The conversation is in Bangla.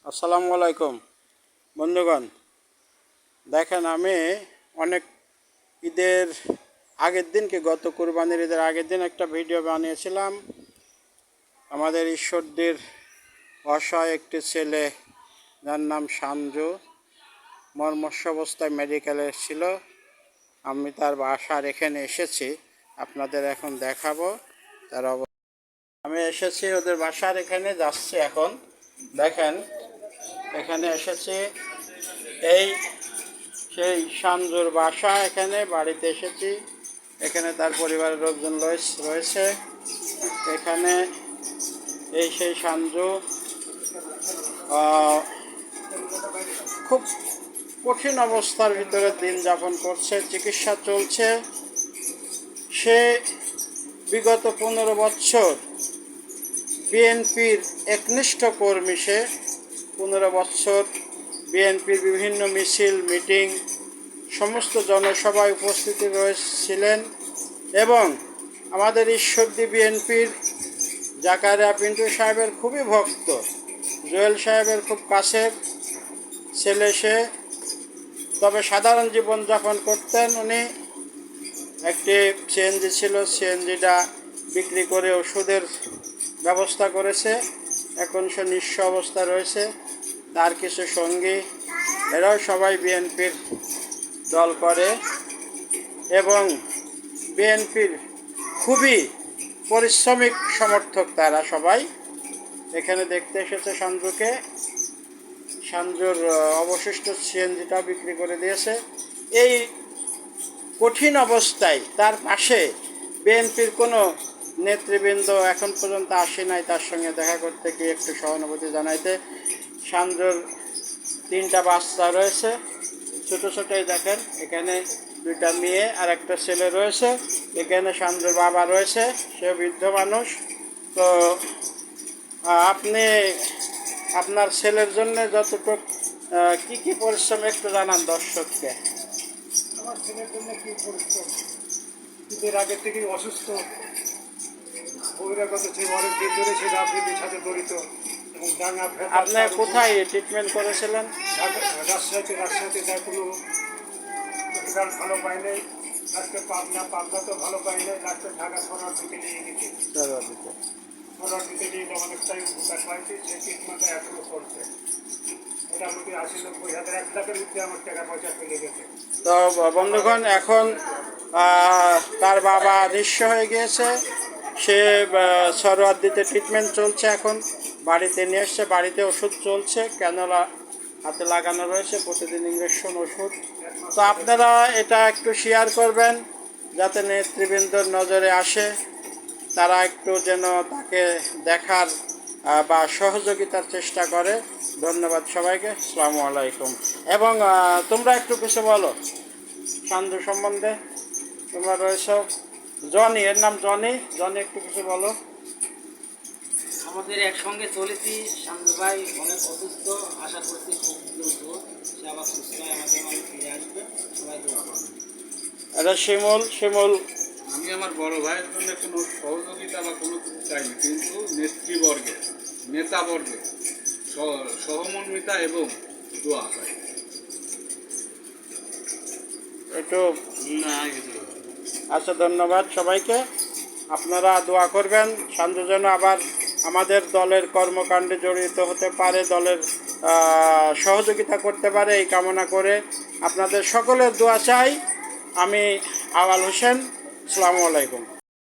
আসসালামু আলাইকুম বন্ধুগণ। দেখেন, আমি অনেক ঈদের আগের দিনকে গত কুরবানির ঈদের আগের দিন একটা ভিডিও বানিয়েছিলাম। আমাদের ঈশ্বরদীর অসহায় একটি ছেলে, যার নাম সানজু, মর্মস্য অবস্থায় মেডিকেলে এসেছিল। আমি তার বাসার এখানে এসেছি, আপনাদের এখন দেখাবো তার আমি এসেছি ওদের বাসার এখানে, যাচ্ছি এখন। দেখেন, এখানে এসেছি, এই সেই সানজুর বাসা, এখানে বাড়িতে এসেছি। এখানে তার পরিবারের লোকজন রয়েছে। এখানে এই সেই সানজু খুব কঠিন অবস্থার ভিতরে দিন যাপন করছে, চিকিৎসা চলছে। সে বিগত 15 বছর বিএনপির একনিষ্ঠ কর্মী। সে 15 বছর বিএনপির বিভিন্ন মিছিল, মিটিং, সমস্ত জনসভায় উপস্থিতি রয়েছিলেন এবং আমাদের ঈশ্বরদী বিএনপির জাকারিয়া পিন্টু সাহেবের খুবই ভক্ত, জুয়েল সাহেবের খুব কাছের ছেলে সে। তবে সাধারণ জীবনযাপন করতেন উনি। একটি সিএনজি ছিল, সিএনজিটা বিক্রি করে ওষুধের ব্যবস্থা করেছে। এখন সে নিঃস্ব অবস্থা রয়েছে। তার কিছু সঙ্গী, এরাও সবাই বিএনপির দল করে এবং বিএনপির খুবই পরিশ্রমিক সমর্থক তারা সবাই। এখানে দেখতে এসেছে সানজুকে। সানজুর অবশিষ্ট সিএনজিটা বিক্রি করে দিয়েছে। এই কঠিন অবস্থায় তার পাশে বিএনপির কোনো নেতৃবৃন্দ এখন পর্যন্ত আসে নাই তার সঙ্গে দেখা করতে, গিয়ে একটু সহানুভূতি জানাইতে। সানজুর 3টা বাচ্চা রয়েছে, ছোটো ছোটোই। দেখেন, এখানে 2টা মেয়ে আর একটা ছেলে রয়েছে। এখানে সানজুর বাবা রয়েছে, সে বৃদ্ধ মানুষ। তো আপনি আপনার ছেলের জন্য যতটুকু কী পরিশ্রম একটু জানান দর্শককে। আমার ছেলের জন্য কী পরিশ্রম, ঈদের আগে থেকেই অসুস্থ, বহিরাগত ছিল, অনেক দিন ধরে সে রাজনীতির সাথে জড়িত এবং ডাঙ্গা। আপনি কোথায় ট্রিটমেন্ট করেছিলেন? রাজশাহীতে যা কোনো রেজাল্ট ভালো পায় নাই। লাস্টে পাবনাতেও ভালো পায় নাই। লাস্টে ঢাকা ফরওয়ার্ড দিতে নিয়ে গেছে। ফরওয়ার্ড দিতে নিয়ে অনেকটাই উপকার পাইছে। সে ট্রিটমেন্টটা এখনও চলছে। মোটামুটি 80-90 হাজার, 1 লাখের মধ্যে আমার টাকা পয়সা চলে গেছে। তো বন্ধুগণ, এখন তার বাবা নিঃস্ব হয়ে গিয়েছে। সে সরোয়ার দিতে ট্রিটমেন্ট চলছে। এখন বাড়িতে নিয়ে এসছে, বাড়িতে ওষুধ চলছে, ক্যানোলা হাতে লাগানো রয়েছে, প্রতিদিন ইঞ্জেকশন ওষুধ। তো আপনারা এটা একটু শেয়ার করবেন যাতে নেতৃবৃন্দর নজরে আসে, তারা একটু যেন তাকে দেখার বা সহযোগিতার চেষ্টা করে। ধন্যবাদ সবাইকে। আসসালামু আলাইকুম। এবং তোমরা একটু কিছু বলো সানজু সম্বন্ধে। তোমরা রয়েছ জনি, এর নাম জনি। জনি, একটু কিছু বলো। আমাদের একসঙ্গে চলেছি। সানজু ভাই অনেক অসুস্থ, আশা করছি খুব দ্রুত সে আবার সুস্থ হয়ে আমাদের মাঝে ফিরে আসবে। সবাই দোয়া করবেন। এটা শিমুল। আমি আমার বড় ভাইয়ের জন্য কোনো সহযোগিতা বা কোনো কিছু চাইনি, কিন্তু নেতৃবর্গের, নেতাবর্গের সহমর্মিতা এবং দোয়া চাই। একটু আচ্ছা, ধন্যবাদ সবাইকে। আপনারা দোয়া করবেন সানজু যেন আবার আমাদের দলের কর্মকাণ্ডে জড়িত হতে পারে, দলের সহযোগিতা করতে পারে, এই কামনা করে আপনাদের সকলের দোয়া চাই। আমি আওয়াল হোসেন। আসসালামু আলাইকুম।